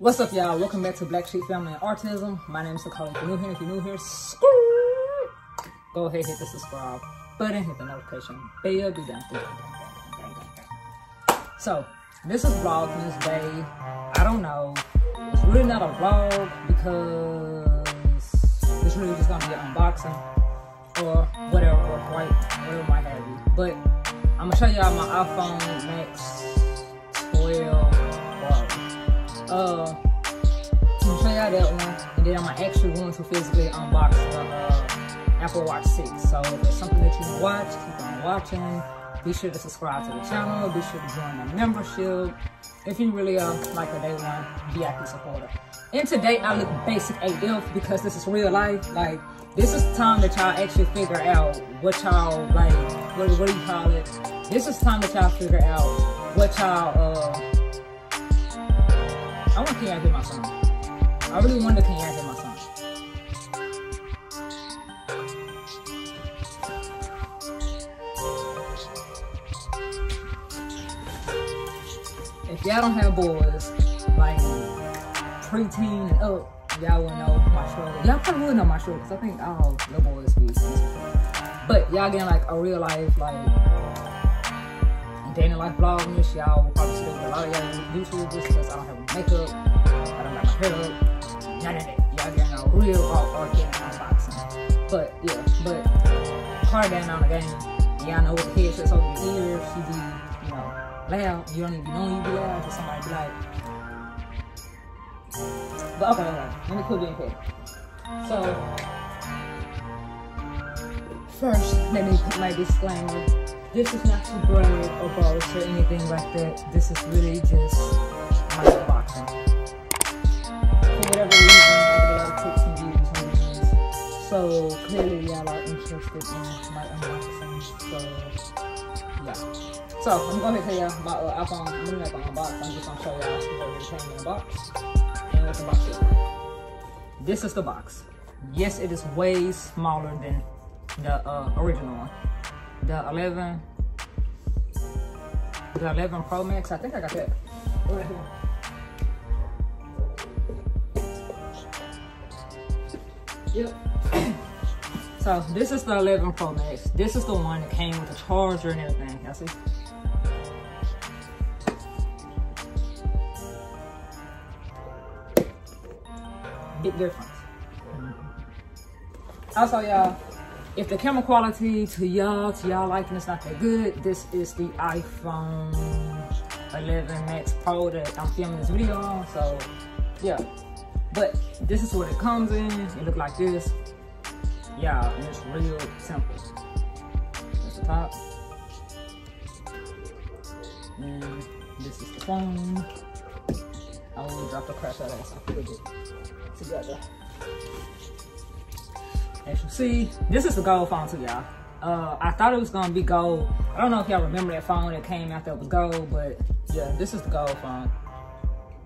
What's up, y'all? Welcome back to Black Sheep Family and Autism. My name is Nicole. If you're new here, go ahead, hit the subscribe button, hit the notification bell, do that. So, this is Vlogmas Day. I don't know. It's really not a vlog because it's really just gonna be an unboxing or whatever, whatever might have you. But I'm gonna show y'all my iPhone Max 12 Pro. I'm gonna show y'all that one, and then I'm actually going to physically unbox the Apple Watch 6. So if there's something that you want to watch, keep on watching. Be sure to subscribe to the channel. Be sure to join the membership if you really are like a day one VIP supporter. And today I look basic AF because this is real life. Like, this is time that y'all actually figure out what y'all like. What do you call it? This is time that y'all figure out what y'all I want to hear my song. I really wonder, can y'all hear my song? If y'all don't have boys, like preteen and up, y'all will know my struggle. Y'all probably will know my struggle because I think all the boys be. But y'all getting like a real life, like day in life vlogmas, y'all will probably still get a lot of y'all YouTubers because I don't have makeup, I don't got my hair up, none of that. Y'all getting a real organic unboxing. But yeah, but hard down on the game. Y'all know what the head shuts over your ears, she be, you know, loud. You don't even be knowing you be loud because somebody be like. But okay, let me put it in here. So first, let me put my disclaimer. This is not to brag or boast or anything like that. This is really just my unboxing. For whatever reason, I get a lot of tips and views on these. So clearly y'all are interested in my unboxing. So yeah. So I'm gonna tell y'all about iPhone. I'm gonna make an unbox. I'm just gonna show y'all what came in the box and what the box is. This is the box. Yes, it is way smaller than the original one. The 11 Pro Max, I think I got that right here. Yep. So this is the 11 Pro Max. This is the one that came with the charger and everything. Y'all see? Big difference. Also, y'all, if the camera quality to y'all liking is not that good, this is the iPhone 11 Max Pro that I'm filming this video on. So yeah, but this is what it comes in. It look like this, yeah, and it's real simple. That's the top, and this is the phone. I will drop the crap out of this. I'll put it together. As you see, this is the gold phone too, y'all. I thought it was gonna be gold. I don't know if y'all remember that phone that came out that was gold, but yeah, this is the gold phone.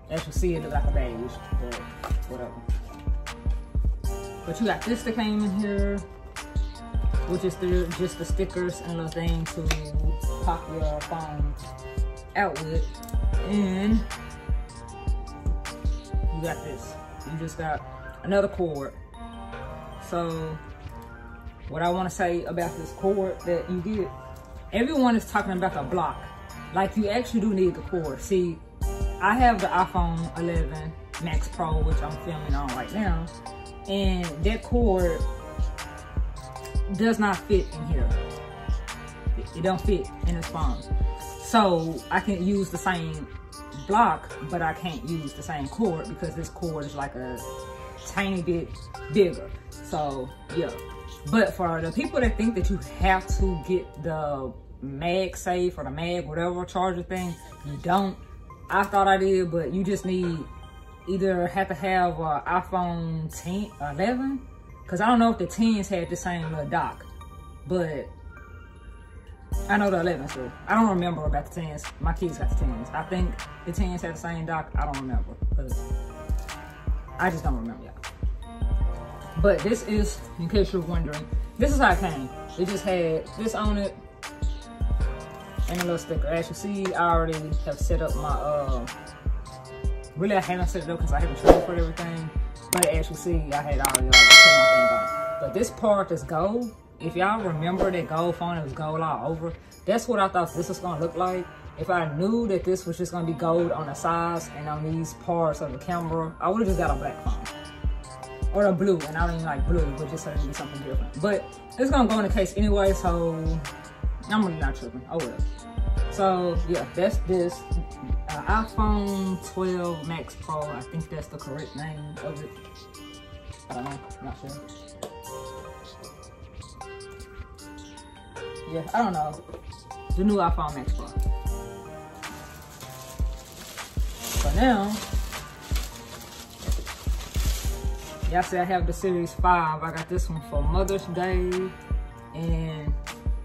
As you see, it looks like a beige, but whatever. But you got this that came in here, which is just the stickers and little thing to pop your phone out with. And you got this. You just got another cord. So what I want to say about this cord that you get, everyone is talking about the block. like you actually do need the cord. See, I have the iPhone 11 Max Pro, which I'm filming on right now, and that cord does not fit in here. It don't fit in this phone. So I can use the same block, but I can't use the same cord because this cord is like a tiny bit bigger. So yeah, but for the people that think that you have to get the MagSafe or the Mag whatever charger thing, you don't. I thought I did, but you just need either have to have an iPhone 10 or 11, because I don't know if the 10s had the same little dock, but I know the 11s do. I don't remember about the 10s. My kids got the 10s. I think the 10s had the same dock. I don't remember, because I just don't remember, y'all. But this is, in case you're wondering, this is how it came. It just had this on it and a little sticker. As you see, I already have set up my, really I haven't set it up because I haven't transferred everything. But as you see, I had already put my thing on. But this part is gold. If y'all remember that gold phone, it was gold all over. That's what I thought this was gonna look like. If I knew that this was just gonna be gold on the sides and on these parts of the camera, I would've just got a black phone. Or a blue, and I don't even like blue, but just so it would be something different. But it's gonna go in the case anyway, so I'm really not tripping. Oh well. So yeah, that's this iPhone 12 Max Pro. I think that's the correct name of it. I don't know, not sure. Yeah, I don't know. The new iPhone Max Pro. So now, y'all see I have the Series 5. I got this one for Mother's Day. And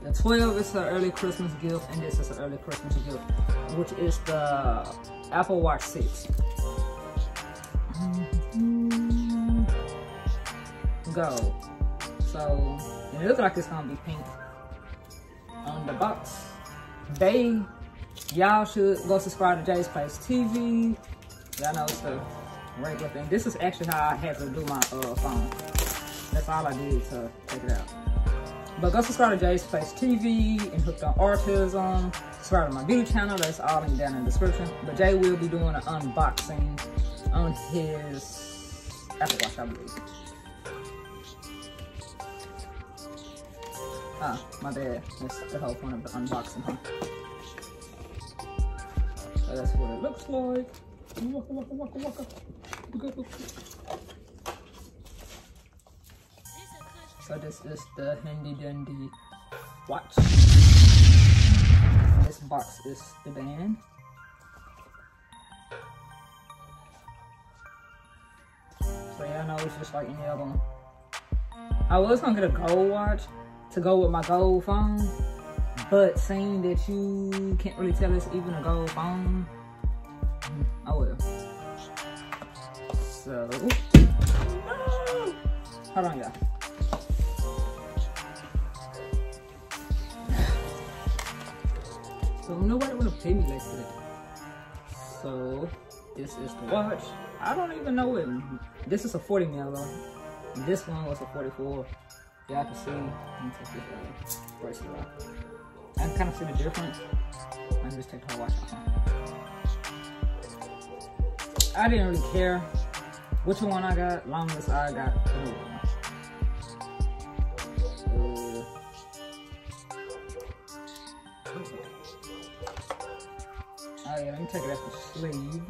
the 12 is an early Christmas gift. And this is an early Christmas gift, which is the Apple Watch 6. Gold. So, and it looks like it's gonna be pink on the box. Y'all should go subscribe to Jay's Place TV. Y'all know it's the regular thing. This is actually how I had to do my phone. That's all I did to take it out. But go subscribe to Jay's Place TV and Hooked on Autism. Subscribe to my beauty channel. That's all linked down in the description. But Jay will be doing an unboxing on his Apple Watch, I believe. Ah, my bad. That's the whole point of the unboxing, huh? So that's what it looks like. Waka, waka, waka, waka. So this is the handy dandy watch. This box is the band. So y'all know it's just like any other one. I was gonna get a gold watch to go with my gold phone, but seeing that you can't really tell it's even a gold phone, I will. So, no! Hold on, y'all. So nobody wanna pay me like that. So this is the watch. I don't even know it. This is a 40 mil though. This one was a 44. Y'all can see. Let me take this bracelet out. I can kind of see the difference. Let me just take the whole watch off. I didn't really care which one I got, long as I got the new one. Oh yeah, let me take it off the sleeve.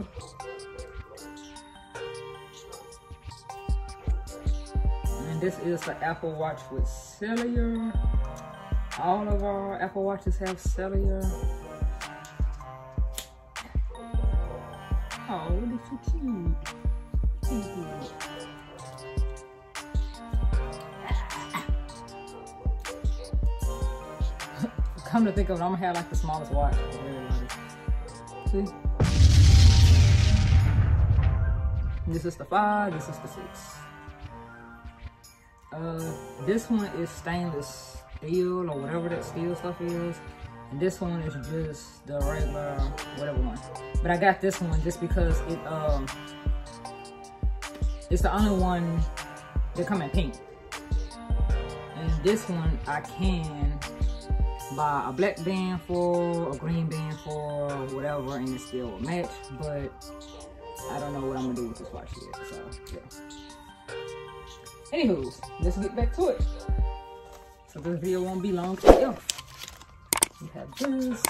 And this is the Apple Watch with cellular. All of our Apple Watches have cellular. Oh, look so cute. Come to think of it, I'm gonna have like the smallest watch for everybody. See? This is the 5, this is the 6. This one is stainless steel or whatever that steel stuff is. And this one is just the regular whatever one. But I got this one just because it's the only one that come in pink. And this one I can buy a black band for, a green band for, whatever, and it still will match. But I don't know what I'm gonna do with this watch yet. So yeah. Anywho, let's get back to it. So this video won't be long. So yeah, we have this.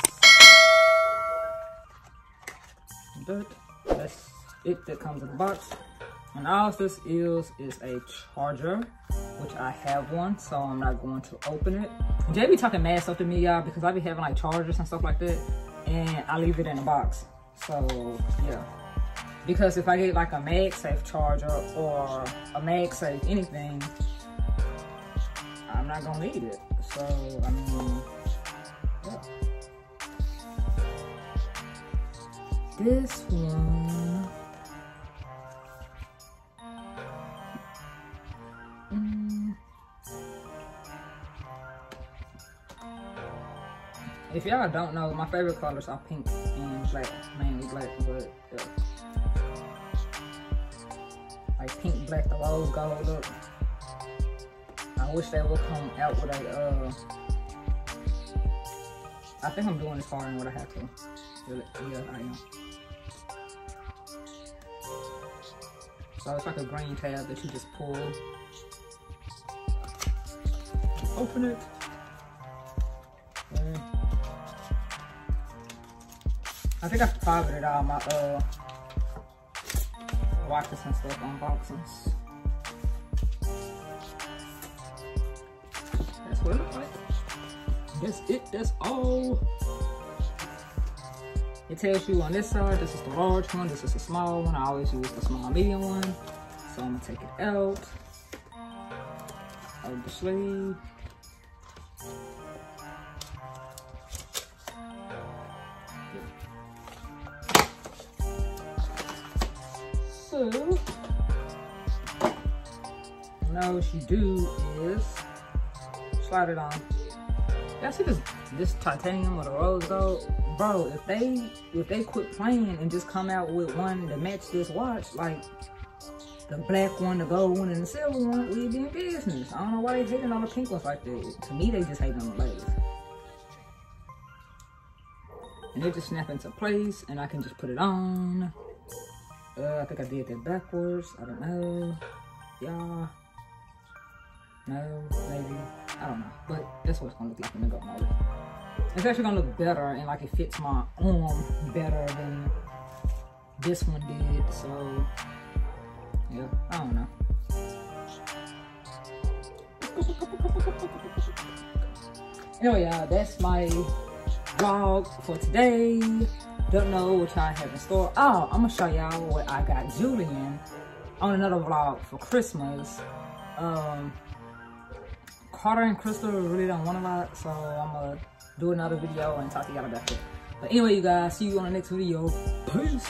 That's it that comes in the box. And all this is a charger, which I have one, so I'm not going to open it. Jay be talking mad stuff to me, y'all, because I be having like chargers and stuff like that, and I leave it in a box. So yeah, because if I get like a MagSafe charger or a MagSafe anything, I'm not gonna need it. So I mean, yeah. This one. If y'all don't know, my favorite colors are pink and black, mainly black, but yeah. Like pink, black, the rose gold look. I wish they would come out with a, I think I'm doing this harder than what I have to. Yeah, I am. So it's like a green tab that you just pull. Open it. And I think I favorite all my watches and stuff unboxings. That's what it looks like. That's it, that's all. It tells you on this side, this is the large one, this is the small one. I always use the small medium one. So I'm gonna take it out of the sleeve. So, now what you do is slide it on. Y'all see this titanium or the rose gold? Bro, if they quit playing and just come out with one to match this watch, like the black one, the gold one, and the silver one, we'd be in business. I don't know why they hating on the pink ones like that. To me, they just hating on the ladies. And they just snap into place, and I can just put it on. I think I did that backwards. I don't know. Yeah. No, maybe. I don't know. But that's what it's gonna look like when it goes on. It's actually gonna look better, and like it fits my arm better than this one did. So yeah, I don't know. Anyway, y'all, that's my vlog for today. Don't know what y'all have in store. Oh, I'm gonna show y'all what I got Julian on another vlog for Christmas. Carter and Crystal really don't want a lot, so I'm gonna do another video and talk to y'all about it. But anyway, you guys, see you on the next video. Peace.